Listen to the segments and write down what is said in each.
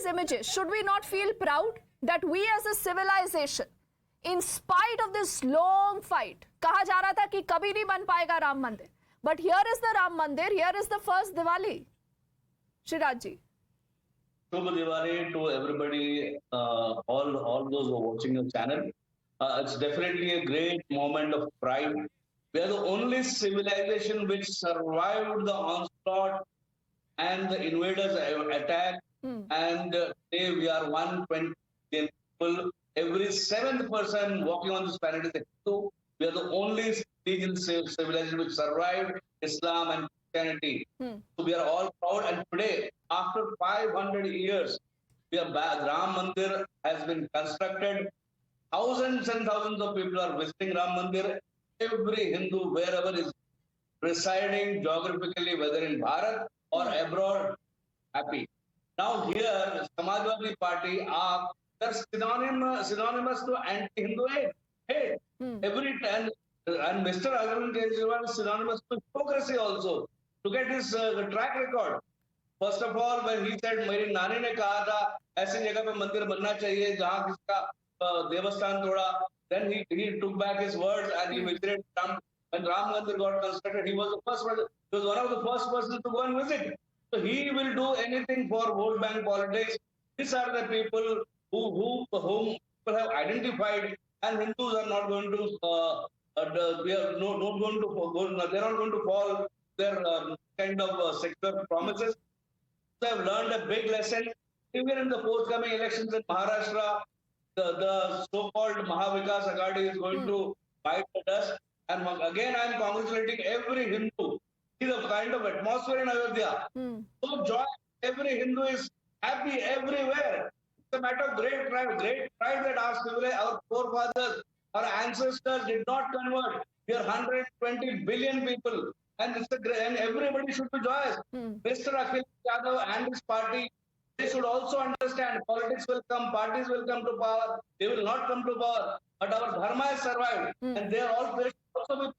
these images, should we not feel proud that we as a civilization, in spite of this long fight, कहा जा रहा था कि कभी नहीं बन पाएगा राम मंदिर, but here is the Ram Mandir, here is the first Diwali. Shriraj ji. Shubh Diwali to everybody, all those who are watching your channel. It's definitely a great moment of pride. We are the only civilization which survived the onslaught and the invaders' attack. And today we are 120 million people. Every seventh person walking on this planet is a Hindu. We are the only religious civilization which survived Islam and Christianity. So we are all proud. And today, after 500 years, we are back. Ram Mandir has been constructed. Thousands and thousands of people are visiting Ram Mandir. Every Hindu, wherever is residing geographically, whether in Bharat or abroad, happy. Now here, Samajwadi Party are synonymous to anti-Hindu hate. Every time, and Mr. Arvind Kejriwal is synonymous to hypocrisy also. Look at his track record. First of all, when he said, मेरी नानी ने कहा था ऐसी जगह पे मंदिर बनना चाहिए जहाँ किसका देवस्थान तोड़ा. Then he took back his words and he visited Ram. When Ram Mandir got constructed, he was the first person. He was one of the first persons to go and visit. So he will do anything for vote bank politics. These are the people whom people have identified, and Hindus are not going to. They're not going to fall their kind of sector promises. They have learned a big lesson. Even in the forthcoming elections in Maharashtra, the so-called Mahavikas Aghadi is going to bite the dust. And again, I am congratulating every Hindu. See the kind of atmosphere in Ayodhya. So joy. Every Hindu is happy everywhere. It's a matter of great pride that our forefathers, our ancestors did not convert. We are 120 billion people, and and everybody should be joyous. Mr. Akhilesh Yadav and his party, they should also understand politics will come, parties will come to power, they will not come to power, but our dharma has survived, and they should also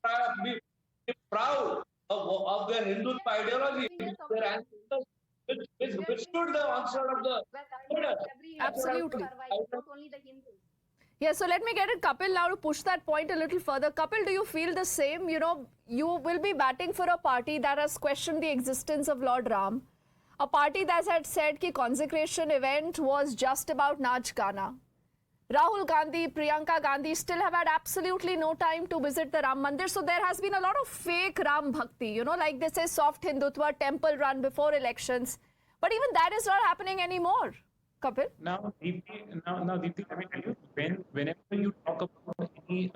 be proud of their Hindu ideology, their ancestors, which withstood the onslaught of the invaders. Absolutely. Not only the Hindus. Yeah, so let me get it, Kapil, now to push that point a little further. Kapil, do you feel the same? You know, you will be batting for a party that has questioned the existence of Lord Ram, a party that had said that consecration event was just about Naach Gana. Rahul Gandhi, Priyanka Gandhi still have had absolutely no time to visit the Ram Mandir. So there has been a lot of fake Ram Bhakti, you know, like they say soft Hindutva, temple run before elections. But even that is not happening anymore. Kapil? Now, Deepti, let me tell you, whenever you talk about any,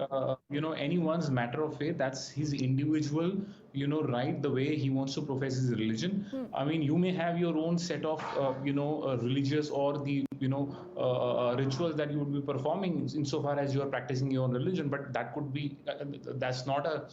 anyone's matter of faith, that's his individual, right, the way he wants to profess his religion. I mean, you may have your own set of, religious or the, rituals that you would be performing insofar as you are practicing your own religion, but that could be, that's not a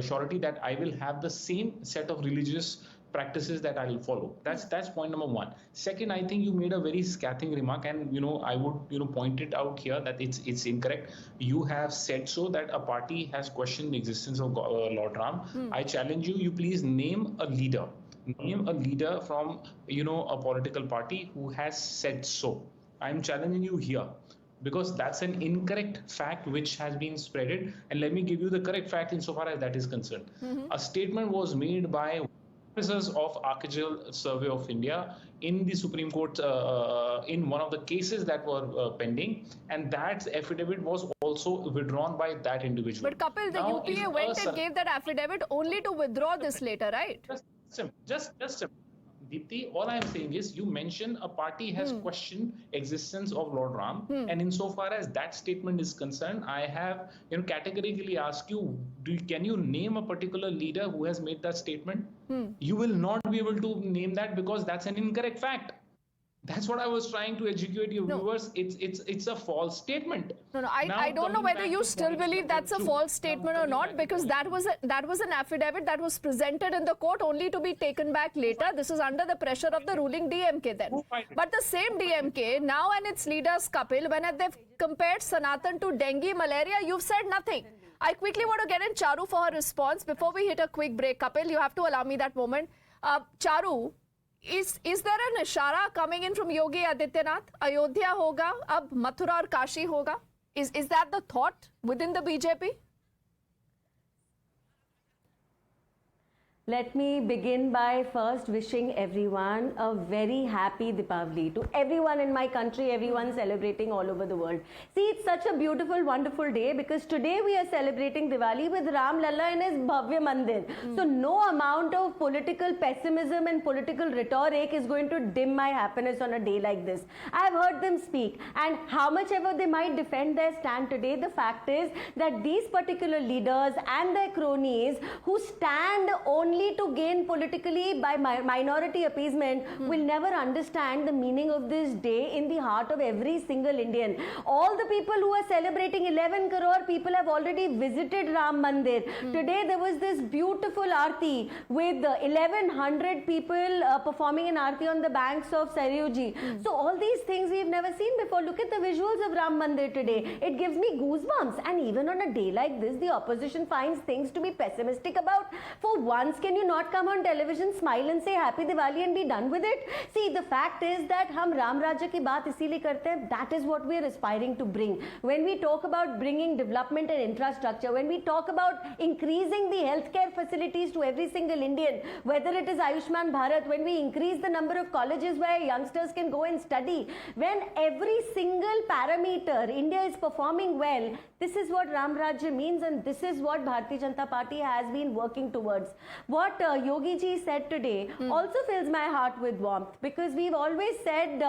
surety that I will have the same set of religious practices that I will follow. That's point number one. Second, I think you made a very scathing remark, and I would point it out here that it's incorrect. You have said so that a party has questioned the existence of Lord Ram. I challenge you. You please name a leader. Name a leader from a political party who has said so. I'm challenging you here, because that's an incorrect fact which has been spreaded. And let me give you the correct fact insofar as that is concerned. A statement was made by officers of Architectural Survey of India in the Supreme Court in one of the cases that were pending, and that affidavit was also withdrawn by that individual. But Kapil, the UPA went and gave that affidavit only to withdraw this later, right? Just Deepti, all I'm saying is you mentioned a party has questioned existence of Lord Ram, and insofar as that statement is concerned, I have categorically asked you, can you name a particular leader who has made that statement? You will not be able to name that because that's an incorrect fact. That's what I was trying to educate your viewers. It's a false statement. No, I don't know whether you still believe that's a false statement or not, because that was an affidavit that was presented in the court only to be taken back later. This is under the pressure of the ruling DMK then. But the same DMK now and its leaders, Kapil, when they've compared Sanatan to dengue, malaria, you've said nothing. I quickly want to get in Charu for her response before we hit a quick break. Kapil, you have to allow me that moment. Charu, is there an ishara coming in from Yogi Adityanath? Ayodhya hoga, ab Mathura aur Kashi hoga. Is that the thought within the BJP? Let me begin by first wishing everyone a very happy Deepavali. To everyone in my country, everyone celebrating all over the world. See, it's such a beautiful, wonderful day because today we are celebrating Diwali with Ram Lalla in his Bhavya Mandir. So no amount of political pessimism and political rhetoric is going to dim my happiness on a day like this. I've heard them speak, and how much ever they might defend their stand today, the fact is that these particular leaders and their cronies who stand only to gain politically by minority appeasement will never understand the meaning of this day in the heart of every single Indian. All the people who are celebrating 11 crore people have already visited Ram Mandir. Today there was this beautiful aarti with 1100 people performing an aarti on the banks of Sarayuji. So all these things we've never seen before. Look at the visuals of Ram Mandir today. It gives me goosebumps. And even on a day like this, the opposition finds things to be pessimistic about. For once, can you not come on television, smile and say Happy Diwali and be done with it? See, the fact is that hum Ram Rajya ki baat isliye karte hain. That is what we are aspiring to bring. When we talk about bringing development and infrastructure, when we talk about increasing the healthcare facilities to every single Indian, whether it is Ayushman Bharat, when we increase the number of colleges where youngsters can go and study, when every single parameter India is performing well, this is what Ram Rajya means, and this is what Bharatiya Janata Party has been working towards. What Yogi ji said today also fills my heart with warmth, because we've always said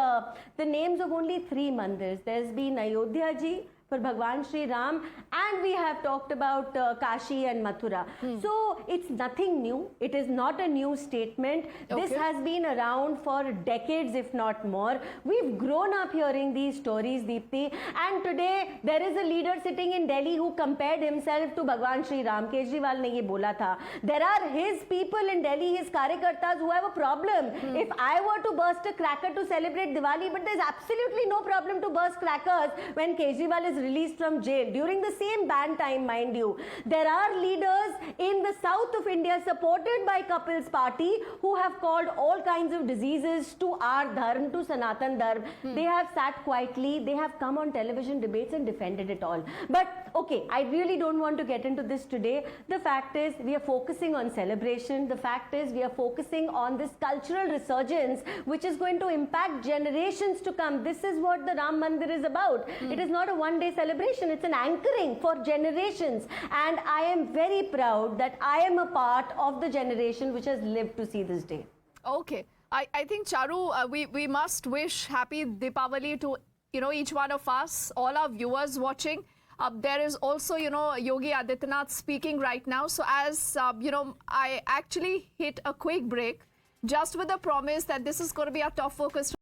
the names of only 3 mandirs. There's been Ayodhya ji for Bhagwan Sri Ram, and we have talked about Kashi and Mathura. So it's nothing new. It is not a new statement. This has been around for decades, if not more. We've grown up hearing these stories, Deepti, and today there is a leader sitting in Delhi who compared himself to Bhagwan Sri Ram. Kejriwal ne ye bola tha. There are his people in Delhi, his karyakartas, who have a problem. If I were to burst a cracker to celebrate Diwali, but there's absolutely no problem to burst crackers when Kejriwal is released from jail during the same ban time, mind you. There are leaders in the south of India supported by Kapil's party who have called all kinds of diseases to our dharm, to Sanatan dharm. They have sat quietly, they have come on television debates and defended it all. But okay, I really don't want to get into this today. The fact is we are focusing on celebration. The fact is we are focusing on this cultural resurgence which is going to impact generations to come. This is what the Ram Mandir is about. It is not a one-day celebration. It's an anchoring for generations. And I am very proud that I am a part of the generation which has lived to see this day. Okay. I think, Charu, we must wish happy Deepavali to, each one of us, all our viewers watching. There is also, Yogi Adityanath speaking right now. So as, I actually hit a quick break just with the promise that this is going to be our top focus.